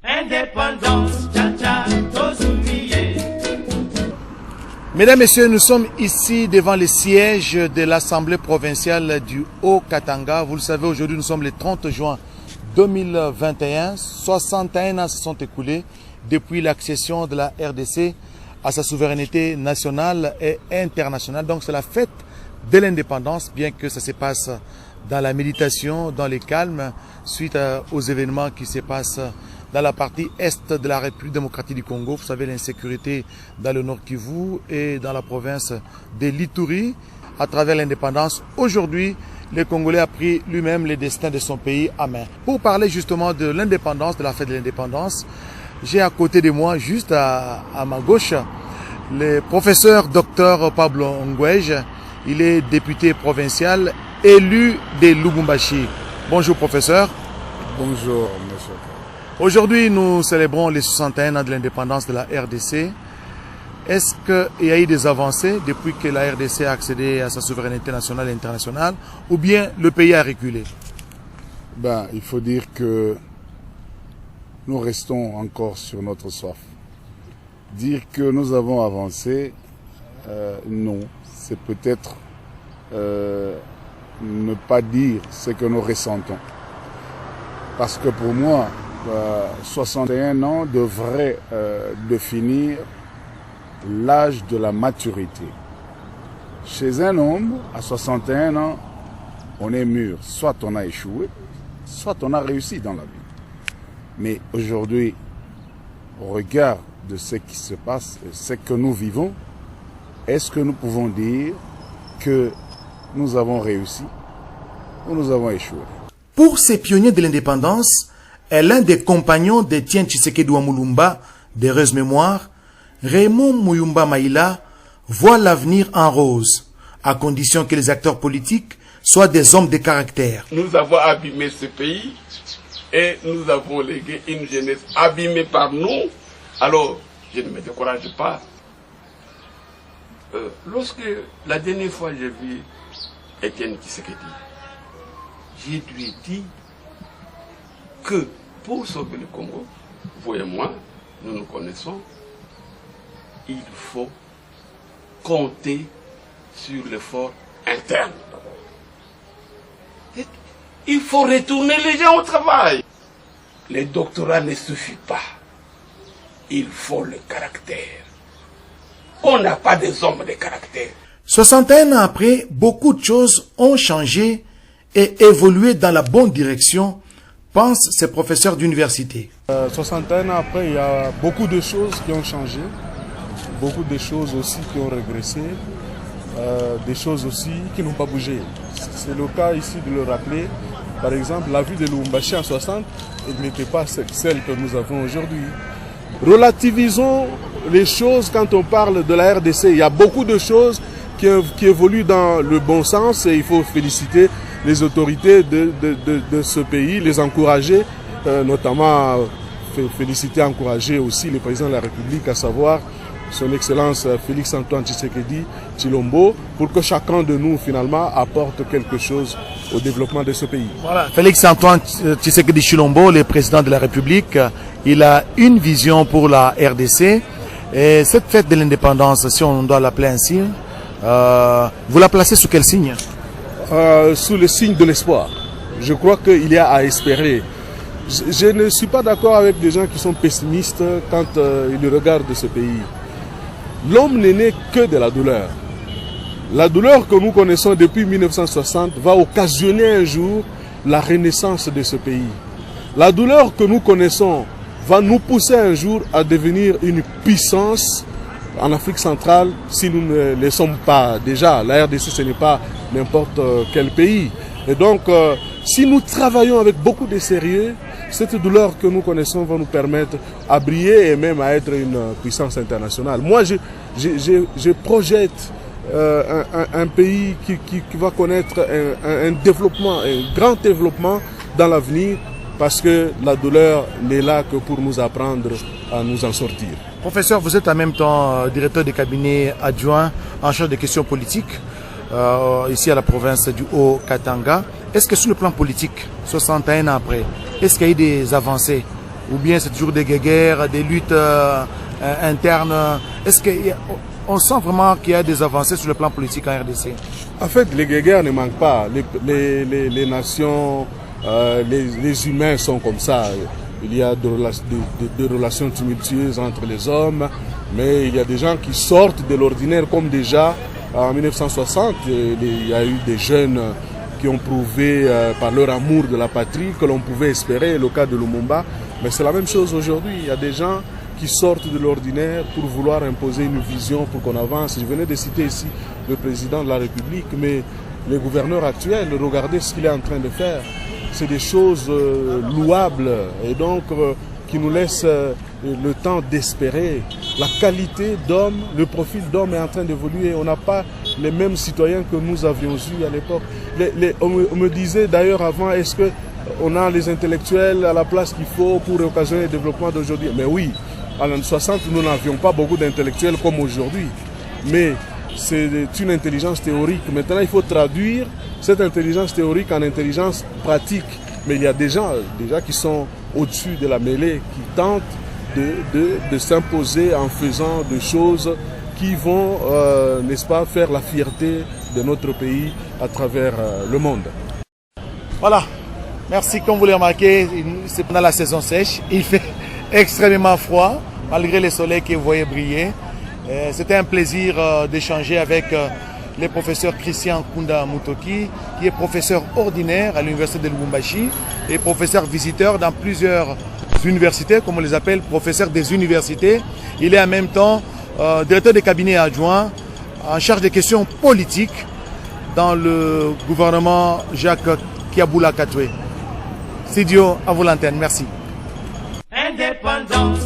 Indépendance, tcha-tcha, Tozoumie. Mesdames, Messieurs, nous sommes ici devant le siège de l'Assemblée provinciale du Haut-Katanga. Vous le savez, aujourd'hui, nous sommes le 30 juin 2021. 61 ans se sont écoulés depuis l'accession de la RDC à sa souveraineté nationale et internationale. Donc, c'est la fête de l'indépendance, bien que ça se passe dans la méditation, dans le calme, suite aux événements qui se passent dans la partie est de la République démocratique du Congo. Vous savez, l'insécurité dans le Nord Kivu et dans la province de l'Ituri à travers l'indépendance. Aujourd'hui, le Congolais a pris lui-même le destin de son pays à main. Pour parler justement de l'indépendance, de la fête de l'indépendance, j'ai à côté de moi, juste à ma gauche, le professeur Dr Pablo Ngwej. Il est député provincial, élu de Lubumbashi. Bonjour professeur. Bonjour monsieur. Aujourd'hui, nous célébrons les 61 ans de l'indépendance de la RDC. Est-ce qu'il y a eu des avancées depuis que la RDC a accédé à sa souveraineté nationale et internationale, ou bien le pays a reculé? Il faut dire que nous restons encore sur notre soif. Dire que nous avons avancé, non. C'est peut-être ne pas dire ce que nous ressentons. Parce que pour moi, 61 ans devrait définir l'âge de la maturité. Chez un homme, à 61 ans, on est mûr. Soit on a échoué, soit on a réussi dans la vie. Mais aujourd'hui, au regard de ce qui se passe, ce que nous vivons, est-ce que nous pouvons dire que nous avons réussi ou nous avons échoué? Pour ces pionniers de l'indépendance, est l'un des compagnons d'Étienne Tshisekedi Mulumba, d'heureuse mémoire, Raymond Muyumba Maïla, voit l'avenir en rose, à condition que les acteurs politiques soient des hommes de caractère. Nous avons abîmé ce pays et nous avons légué une jeunesse abîmée par nous. Alors, je ne me décourage pas. Lorsque la dernière fois j'ai vu Étienne Tshisekedi, j'ai lui dit que pour sauver le Congo, vous et moi, nous nous connaissons, il faut compter sur l'effort interne. Il faut retourner les gens au travail. Le doctorat ne suffit pas. Il faut le caractère. On n'a pas des hommes de caractère. 61 ans après, beaucoup de choses ont changé et évolué dans la bonne direction, pensent ces professeurs d'université. 61 ans après, il y a beaucoup de choses qui ont changé, beaucoup de choses aussi qui ont régressé, des choses aussi qui n'ont pas bougé. C'est le cas ici de le rappeler. Par exemple, la vie de Lubumbashi en 60, elle n'était pas celle que nous avons aujourd'hui. Relativisons les choses quand on parle de la RDC. Il y a beaucoup de choses qui évoluent dans le bon sens et il faut féliciter les autorités de ce pays, les encourager, notamment féliciter, encourager aussi le président de la République, à savoir son Excellence Félix-Antoine Tshisekedi Tshilombo, pour que chacun de nous finalement apporte quelque chose au développement de ce pays. Voilà. Félix-Antoine Tshisekedi Tshilombo, le président de la République, il a une vision pour la RDC. Et cette fête de l'indépendance, si on doit l'appeler ainsi, vous la placez sous quel signe? Sous le signe de l'espoir. Je crois qu'il y a à espérer. Je ne suis pas d'accord avec des gens qui sont pessimistes quand ils regardent ce pays. L'homme n'est né que de la douleur. La douleur que nous connaissons depuis 1960 va occasionner un jour la renaissance de ce pays. La douleur que nous connaissons va nous pousser un jour à devenir une puissance en Afrique centrale si nous ne le sommes pas déjà. La RDC, ce n'est pas n'importe quel pays. Et donc, si nous travaillons avec beaucoup de sérieux, cette douleur que nous connaissons va nous permettre à briller et même à être une puissance internationale. Moi, je projette un pays qui va connaître un développement, un grand développement dans l'avenir, parce que la douleur n'est là que pour nous apprendre à nous en sortir. Professeur, vous êtes en même temps directeur de cabinet adjoint en charge des questions politiques ici à la province du Haut-Katanga. Est-ce que sur le plan politique, 61 ans après, est-ce qu'il y a eu des avancées ou bien c'est toujours des guerres, des luttes internes? Est-ce qu'on sent vraiment qu'il y a des avancées sur le plan politique en RDC? En fait, les guerres ne manquent pas. Les nations, les humains sont comme ça. Il y a des relations tumultueuses entre les hommes, mais il y a des gens qui sortent de l'ordinaire, comme déjà en 1960, il y a eu des jeunes qui ont prouvé par leur amour de la patrie que l'on pouvait espérer, le cas de Lumumba. Mais c'est la même chose aujourd'hui. Il y a des gens qui sortent de l'ordinaire pour vouloir imposer une vision pour qu'on avance. Je venais de citer ici le président de la République, mais les gouverneurs actuels, regardez ce qu'il est en train de faire. C'est des choses louables et donc qui nous laissent le temps d'espérer. La qualité d'homme, le profil d'homme est en train d'évoluer. On n'a pas les mêmes citoyens que nous avions eus à l'époque. On me disait d'ailleurs avant, est-ce qu'on a les intellectuels à la place qu'il faut pour occasionner le développement d'aujourd'hui? Mais oui, en l'an 60, nous n'avions pas beaucoup d'intellectuels comme aujourd'hui. Mais c'est une intelligence théorique. Maintenant, il faut traduire cette intelligence théorique en intelligence pratique. Mais il y a des gens déjà qui sont au-dessus de la mêlée, qui tentent de s'imposer en faisant des choses qui vont, n'est-ce pas, faire la fierté de notre pays à travers le monde. Voilà, merci. Comme vous l'avez remarqué, c'est pendant la saison sèche. Il fait extrêmement froid, malgré le soleil que vous voyez briller. C'était un plaisir d'échanger avec le professeur Christian Kunda Mutoki, qui est professeur ordinaire à l'université de Lubumbashi et professeur visiteur dans plusieurs universités, comme on les appelle, professeur des universités. Il est en même temps directeur de cabinet adjoint en charge des questions politiques dans le gouvernement Jacques Kiaboula Katoué. Sidio, à vous l'antenne. Merci. Indépendant.